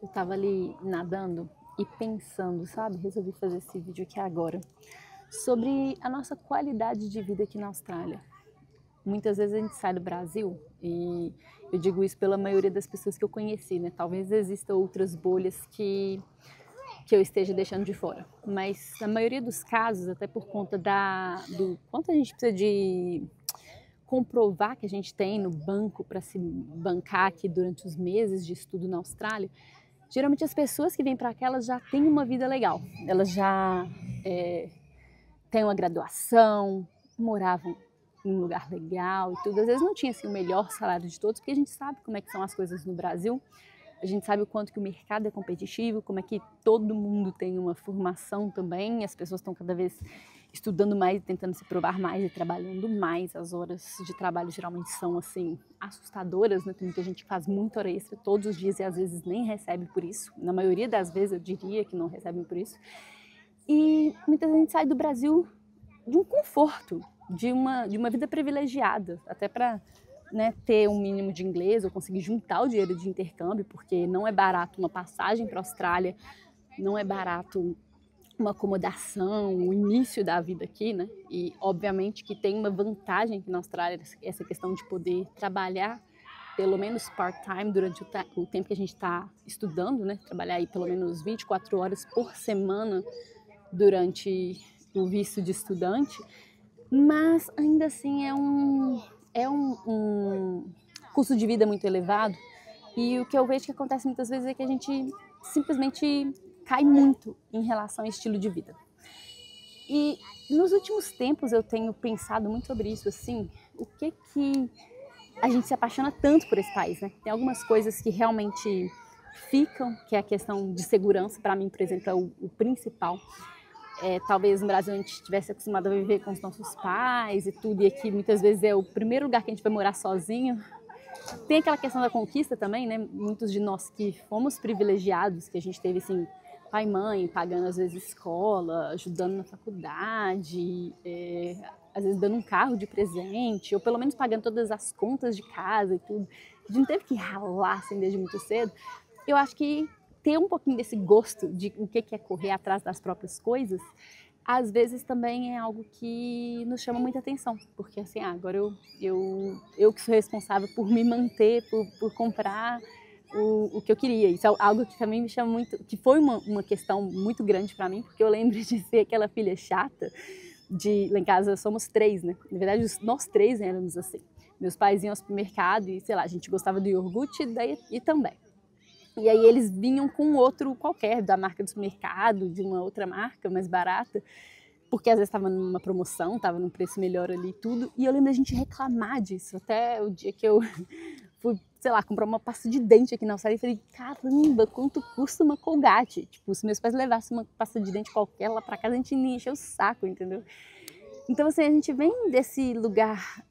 Eu tava ali nadando e pensando, sabe? Resolvi fazer esse vídeo aqui agora sobre a nossa qualidade de vida aqui na Austrália. Muitas vezes a gente sai do Brasil e eu digo isso pela maioria das pessoas que eu conheci, né? Talvez existam outras bolhas que eu esteja deixando de fora. Mas na maioria dos casos, até por conta do quanto a gente precisa de comprovar que a gente tem no banco para se bancar aqui durante os meses de estudo na Austrália, geralmente as pessoas que vêm para cá, elas já têm uma vida legal. Elas já têm uma graduação, moravam em um lugar legal e tudo. Às vezes não tinha assim, o melhor salário de todos, porque a gente sabe como é que são as coisas no Brasil. A gente sabe o quanto que o mercado é competitivo, como é que todo mundo tem uma formação também, as pessoas estão cada vez estudando mais, tentando se provar mais e trabalhando mais. As horas de trabalho geralmente são assim assustadoras, né? Tem muita gente que faz muita hora extra todos os dias e às vezes nem recebe por isso. Na maioria das vezes eu diria que não recebem por isso. E muita gente sai do Brasil de um conforto, de uma vida privilegiada, até para ter um mínimo de inglês ou conseguir juntar o dinheiro de intercâmbio, porque não é barato uma passagem para a Austrália, não é barato uma acomodação, o início da vida aqui, né? E obviamente que tem uma vantagem aqui na Austrália, essa questão de poder trabalhar pelo menos part-time durante o tempo que a gente está estudando, né? Trabalhar aí pelo menos 24 horas por semana durante o visto de estudante, mas ainda assim é um custo de vida muito elevado e o que eu vejo que acontece muitas vezes é que a gente simplesmente cai muito em relação ao estilo de vida. E nos últimos tempos eu tenho pensado muito sobre isso, assim, o que a gente se apaixona tanto por esse país, né? Tem algumas coisas que realmente ficam, que é a questão de segurança, para mim, por exemplo, é o principal. Talvez no Brasil a gente estivesse acostumado a viver com os nossos pais e tudo, e aqui muitas vezes é o primeiro lugar que a gente vai morar sozinho. Tem aquela questão da conquista também, né? Muitos de nós que fomos privilegiados, que a gente teve assim, pai e mãe pagando às vezes escola, ajudando na faculdade, às vezes dando um carro de presente, ou pelo menos pagando todas as contas de casa e tudo. A gente não teve que ralar assim desde muito cedo. Eu acho que ter um pouquinho desse gosto de o que é correr atrás das próprias coisas, às vezes também é algo que nos chama muita atenção, porque assim, agora eu que sou responsável por me manter, por comprar o que eu queria. Isso é algo que também me chama muito, que foi uma questão muito grande para mim, porque eu lembro de ser aquela filha chata, lá em casa somos três, né? Na verdade, nós três éramos assim. Meus pais iam ao supermercado e, sei lá, a gente gostava do iogurte e também. E aí eles vinham com outro qualquer, da marca do supermercado, de uma outra marca mais barata, porque às vezes estava numa promoção, estava num preço melhor ali e tudo. E eu lembro da gente reclamar disso, até o dia que eu fui, sei lá, comprar uma pasta de dente aqui na Austrália e falei, caramba, quanto custa uma Colgate? Tipo, se meus pais levassem uma pasta de dente qualquer lá pra casa, a gente nem encheu o saco, entendeu? Então, assim, a gente vem desse lugar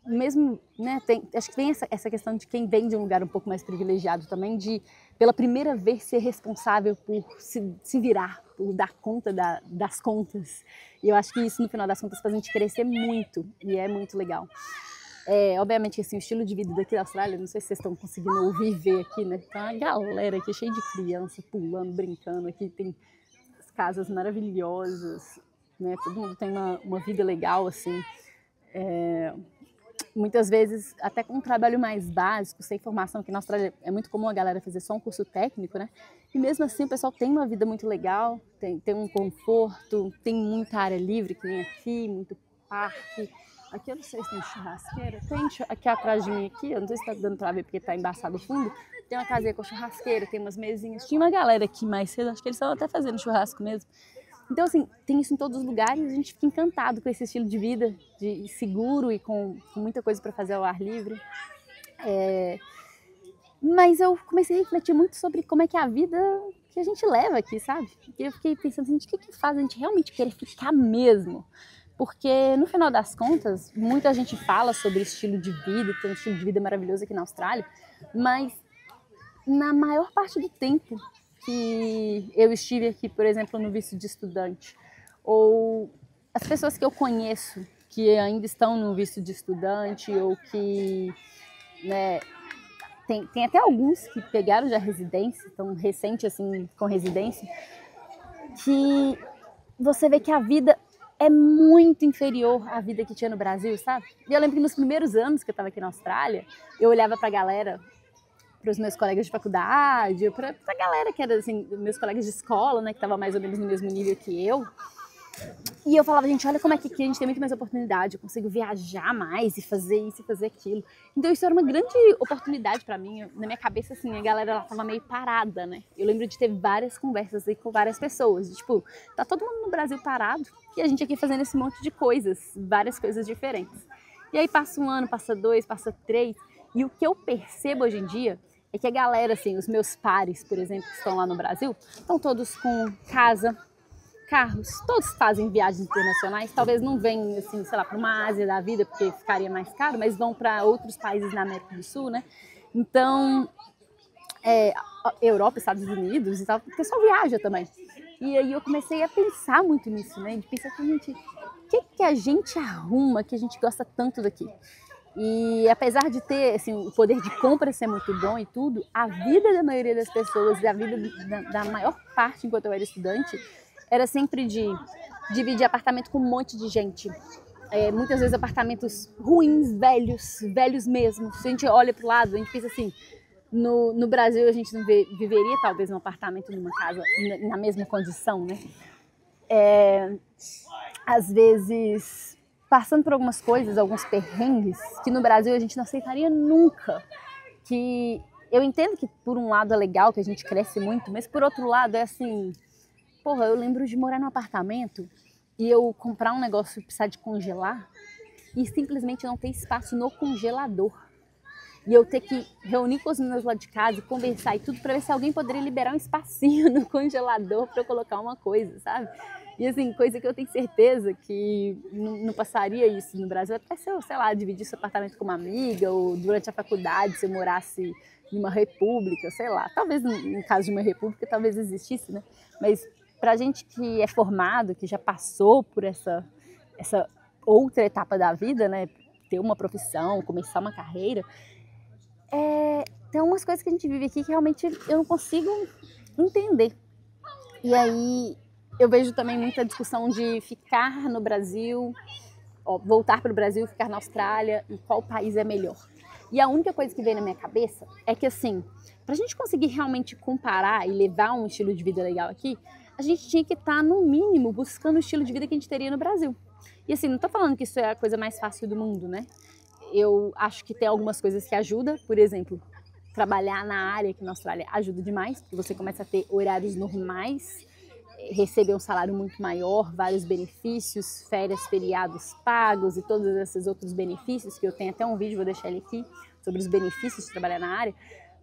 mesmo, né, acho que tem essa questão de quem vem de um lugar um pouco mais privilegiado também, de pela primeira vez ser responsável por se virar, por dar conta das contas. E eu acho que isso, no final das contas, faz a gente crescer muito, e é muito legal. Obviamente, assim, o estilo de vida daqui da Austrália, não sei se vocês estão conseguindo ouvir e ver aqui, né? Tem uma galera aqui cheia de criança pulando, brincando, aqui tem as casas maravilhosas, né? Todo mundo tem uma vida legal, assim. Muitas vezes até com um trabalho mais básico, sem formação, que na Austrália é muito comum a galera fazer só um curso técnico, né? E mesmo assim o pessoal tem uma vida muito legal, tem um conforto, tem muita área livre, que nem aqui, muito parque. Aqui eu não sei se tem churrasqueira, tem aqui atrás de mim aqui, eu não sei se tá dando pra ver porque tá embaçado o fundo, tem uma casinha com churrasqueira, tem umas mesinhas, tinha uma galera aqui mais cedo, acho que eles estavam até fazendo churrasco mesmo. Então, assim, tem isso em todos os lugares, a gente fica encantado com esse estilo de vida, de seguro e com muita coisa para fazer ao ar livre. Mas eu comecei a refletir muito sobre como é que é a vida que a gente leva aqui, sabe? E eu fiquei pensando assim, o que faz a gente realmente querer ficar mesmo? Porque, no final das contas, muita gente fala sobre estilo de vida, tem um estilo de vida maravilhoso aqui na Austrália, mas na maior parte do tempo que eu estive aqui, por exemplo, no visto de estudante, ou as pessoas que eu conheço que ainda estão no visto de estudante ou que, né, tem até alguns que pegaram já residência, tão recente assim, com residência, que você vê que a vida é muito inferior à vida que tinha no Brasil, sabe? E eu lembro que nos primeiros anos que eu estava aqui na Austrália, eu olhava para a galera, para os meus colegas de faculdade, para a galera que era assim, meus colegas de escola, né, que estava mais ou menos no mesmo nível que eu. E eu falava, gente, olha como é que aqui a gente tem muito mais oportunidade, eu consigo viajar mais e fazer isso e fazer aquilo. Então isso era uma grande oportunidade para mim. Na minha cabeça, assim, a galera lá tava meio parada, né? Eu lembro de ter várias conversas aí com várias pessoas. Tipo, tá todo mundo no Brasil parado e a gente aqui fazendo esse monte de coisas, várias coisas diferentes. E aí passa um ano, passa 2, passa 3. E o que eu percebo hoje em dia é que a galera, assim, os meus pares, por exemplo, que estão lá no Brasil, estão todos com casa, carros, todos fazem viagens internacionais, talvez não venham, assim, sei lá, para uma Ásia da vida, porque ficaria mais caro, mas vão para outros países na América do Sul, né? Então, Europa, Estados Unidos e tal, o pessoal viaja também. E aí eu comecei a pensar muito nisso, né? De pensar que, gente, o que a gente arruma que a gente gosta tanto daqui? E apesar de ter assim, o poder de compra ser muito bom e tudo, a vida da maioria das pessoas, a vida da maior parte enquanto eu era estudante, era sempre de dividir apartamento com um monte de gente. Muitas vezes apartamentos ruins, velhos mesmo. Se a gente olha para o lado, a gente pensa assim, no Brasil a gente não viveria talvez num apartamento, numa casa, na mesma condição, né? Às vezes, passando por algumas coisas, alguns perrengues, que no Brasil a gente não aceitaria nunca. Que eu entendo que por um lado é legal, que a gente cresce muito, mas por outro lado é assim... Porra, eu lembro de morar num apartamento e eu comprar um negócio e precisar de congelar e simplesmente não ter espaço no congelador. E eu ter que reunir com os meninos lá de casa, conversar e tudo para ver se alguém poderia liberar um espacinho no congelador para eu colocar uma coisa, sabe? E assim, coisa que eu tenho certeza que não passaria isso no Brasil, até se eu, sei lá, dividisse o apartamento com uma amiga ou durante a faculdade, se eu morasse em uma república, sei lá. Talvez no caso de uma república, talvez existisse, né? Mas pra gente que é formado, que já passou por essa outra etapa da vida, né? Ter uma profissão, começar uma carreira, tem umas coisas que a gente vive aqui que realmente eu não consigo entender. E aí eu vejo também muita discussão de ficar no Brasil, voltar para o Brasil, ficar na Austrália e qual país é melhor. E a única coisa que vem na minha cabeça é que, assim, para a gente conseguir realmente comparar e levar um estilo de vida legal aqui, a gente tinha que estar, no mínimo, buscando o estilo de vida que a gente teria no Brasil. E assim, não estou falando que isso é a coisa mais fácil do mundo, né? Eu acho que tem algumas coisas que ajudam, por exemplo, trabalhar na área aqui na Austrália ajuda demais, porque você começa a ter horários normais, receber um salário muito maior, vários benefícios, férias, feriados pagos e todos esses outros benefícios, que eu tenho até um vídeo, vou deixar ele aqui, sobre os benefícios de trabalhar na área,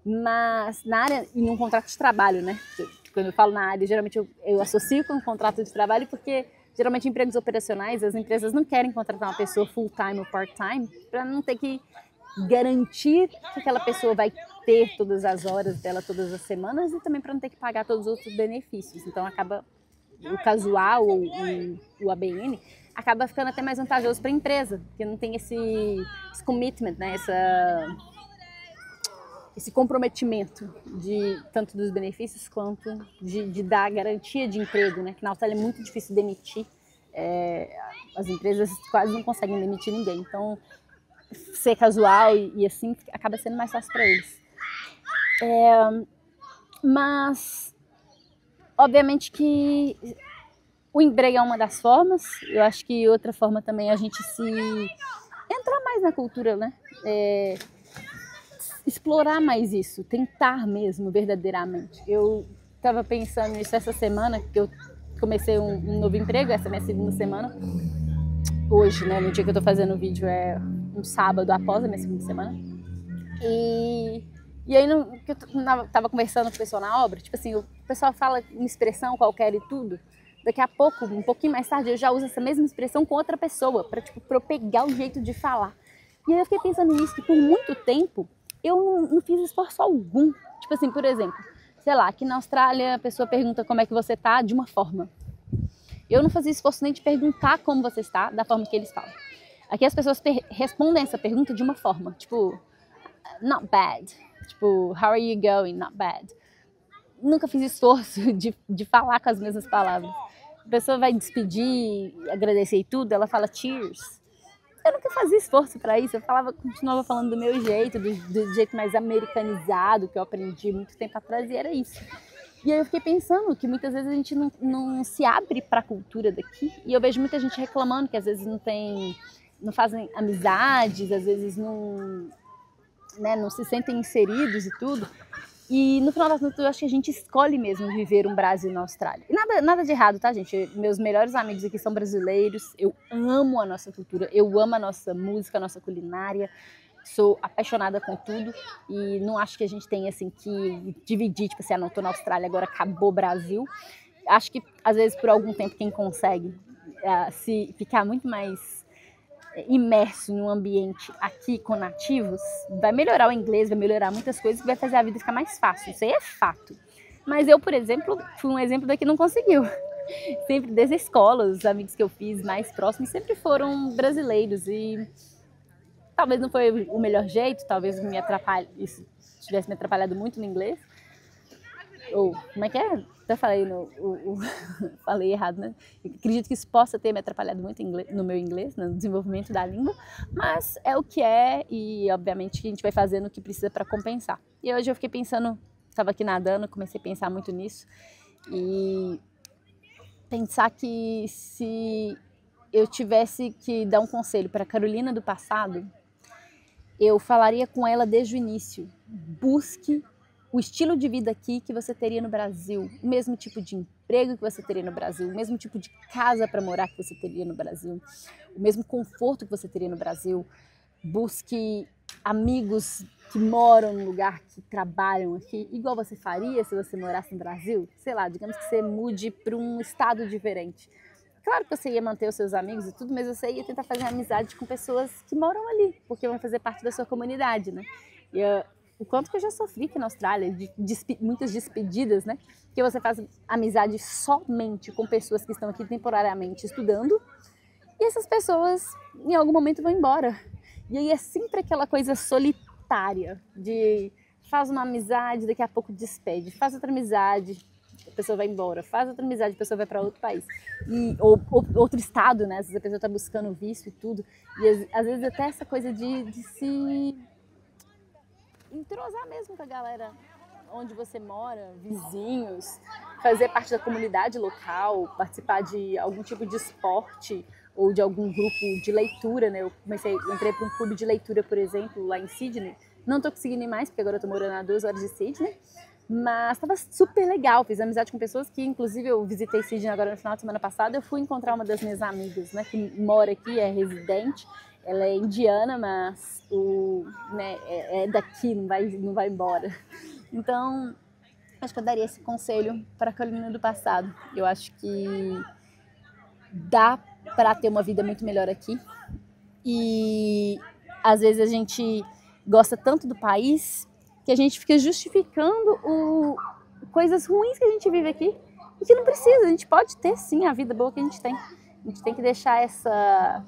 mas na área e num contrato de trabalho, né? Quando eu falo na área, geralmente eu associo com um contrato de trabalho, porque geralmente empregos operacionais, as empresas não querem contratar uma pessoa full-time ou part-time para não ter que garantir que aquela pessoa vai ter todas as horas dela todas as semanas e também para não ter que pagar todos os outros benefícios. Então acaba o casual ou o ABN acaba ficando até mais vantajoso para a empresa, porque não tem esse commitment, né? Esse comprometimento de tanto dos benefícios quanto de dar garantia de emprego, né? Que na Austrália é muito difícil demitir, as empresas quase não conseguem demitir ninguém, então ser casual e assim acaba sendo mais fácil para eles. Mas obviamente que o emprego é uma das formas. Eu acho que outra forma também é a gente se entrar mais na cultura, né? Explorar mais isso, tentar mesmo verdadeiramente. Eu estava pensando nisso essa semana, que eu comecei um novo emprego, essa é a minha segunda semana. Hoje, né, no dia que eu tô fazendo o vídeo, é um sábado após a minha segunda semana. E aí, que eu tava conversando com o pessoal na obra, tipo assim, o pessoal fala uma expressão qualquer e tudo, daqui a pouco, um pouquinho mais tarde, eu já uso essa mesma expressão com outra pessoa, pra eu pegar o jeito de falar. E aí eu fiquei pensando nisso, que por muito tempo, eu não fiz esforço algum. Tipo assim, por exemplo, sei lá, aqui na Austrália a pessoa pergunta como é que você tá de uma forma. Eu não fazia esforço nem de perguntar como você está, da forma que eles falam. Aqui as pessoas respondem essa pergunta de uma forma, tipo, not bad, Tipo, how are you going? Not bad. Nunca fiz esforço de falar com as mesmas palavras. A pessoa vai despedir, agradecer e tudo, ela fala cheers. Eu nunca fazia esforço para isso, continuava falando do meu jeito, do jeito mais americanizado que eu aprendi muito tempo atrás, e era isso. E aí eu fiquei pensando que muitas vezes a gente não se abre para a cultura daqui, e eu vejo muita gente reclamando que às vezes não fazem amizades, às vezes não se sentem inseridos e tudo. E no final das contas eu acho que a gente escolhe mesmo viver um Brasil na Austrália. E nada de errado, tá, gente? Meus melhores amigos aqui são brasileiros, eu amo a nossa cultura, eu amo a nossa música, a nossa culinária, sou apaixonada com tudo e não acho que a gente tem assim que dividir, tipo assim, não tô na Austrália, agora acabou o Brasil. Acho que às vezes por algum tempo quem consegue se ficar muito mais imerso em um ambiente aqui com nativos, vai melhorar o inglês, vai melhorar muitas coisas que vai fazer a vida ficar mais fácil, isso aí é fato. Mas eu, por exemplo, fui um exemplo daqui que não conseguiu. Sempre desde a escola, os amigos que eu fiz mais próximos sempre foram brasileiros e talvez não foi o melhor jeito, talvez isso tivesse me atrapalhado muito no inglês. Ou, como é que é? Até falei, falei errado, né? Eu acredito que isso possa ter me atrapalhado muito no meu inglês, no desenvolvimento da língua, mas é o que é e, obviamente, a gente vai fazendo o que precisa para compensar. E hoje eu fiquei pensando, estava aqui nadando, comecei a pensar muito nisso e pensar que se eu tivesse que dar um conselho para a Carolina do passado, eu falaria com ela desde o início: busque o estilo de vida aqui que você teria no Brasil, o mesmo tipo de emprego que você teria no Brasil, o mesmo tipo de casa para morar que você teria no Brasil, o mesmo conforto que você teria no Brasil. Busque amigos que moram no lugar, que trabalham aqui, igual você faria se você morasse no Brasil. Sei lá, digamos que você mude para um estado diferente. Claro que você ia manter os seus amigos e tudo, mas você ia tentar fazer amizade com pessoas que moram ali, porque vão fazer parte da sua comunidade, né? E o quanto que eu já sofri aqui na Austrália, muitas despedidas, né? Que você faz amizade somente com pessoas que estão aqui temporariamente estudando e essas pessoas em algum momento vão embora. E aí é sempre aquela coisa solitária de faz uma amizade, daqui a pouco despede, faz outra amizade, a pessoa vai embora, faz outra amizade, a pessoa vai para outro país. Ou outro estado, né? Às vezes a pessoa está buscando visto e tudo. E às vezes até essa coisa de se entrosar mesmo com a galera onde você mora, vizinhos, fazer parte da comunidade local, participar de algum tipo de esporte ou de algum grupo de leitura, né? Eu entrei para um clube de leitura, por exemplo, lá em Sydney. Não estou conseguindo ir mais, porque agora eu estou morando a 2 horas de Sydney, mas estava super legal, fiz amizade com pessoas que, inclusive, eu visitei Sydney agora no final de semana passada, eu fui encontrar uma das minhas amigas, né, que mora aqui, é residente. Ela é indiana, mas é daqui, não vai embora. Então, acho que eu daria esse conselho para a Carolina do passado. Eu acho que dá para ter uma vida muito melhor aqui. E às vezes a gente gosta tanto do país que a gente fica justificando coisas ruins que a gente vive aqui e que não precisa. A gente pode ter, sim, a vida boa que a gente tem. A gente tem que deixar essa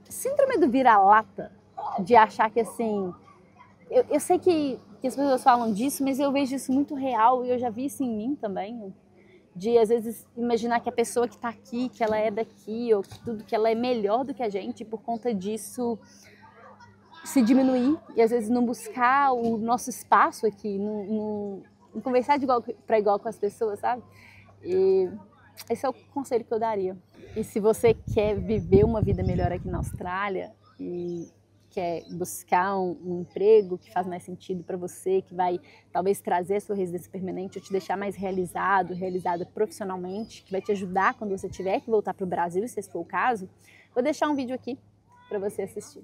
síndrome do vira-lata, de achar que assim, eu sei que as pessoas falam disso, mas eu vejo isso muito real e eu já vi isso em mim também, de às vezes imaginar que a pessoa que está aqui, que ela é daqui, ou que ela é melhor do que a gente, por conta disso se diminuir e às vezes não buscar o nosso espaço aqui, não conversar de igual para igual com as pessoas, sabe? E esse é o conselho que eu daria. E se você quer viver uma vida melhor aqui na Austrália e quer buscar um emprego que faz mais sentido para você, que vai talvez trazer a sua residência permanente ou te deixar mais realizada profissionalmente, que vai te ajudar quando você tiver que voltar para o Brasil, se esse for o caso, vou deixar um vídeo aqui para você assistir.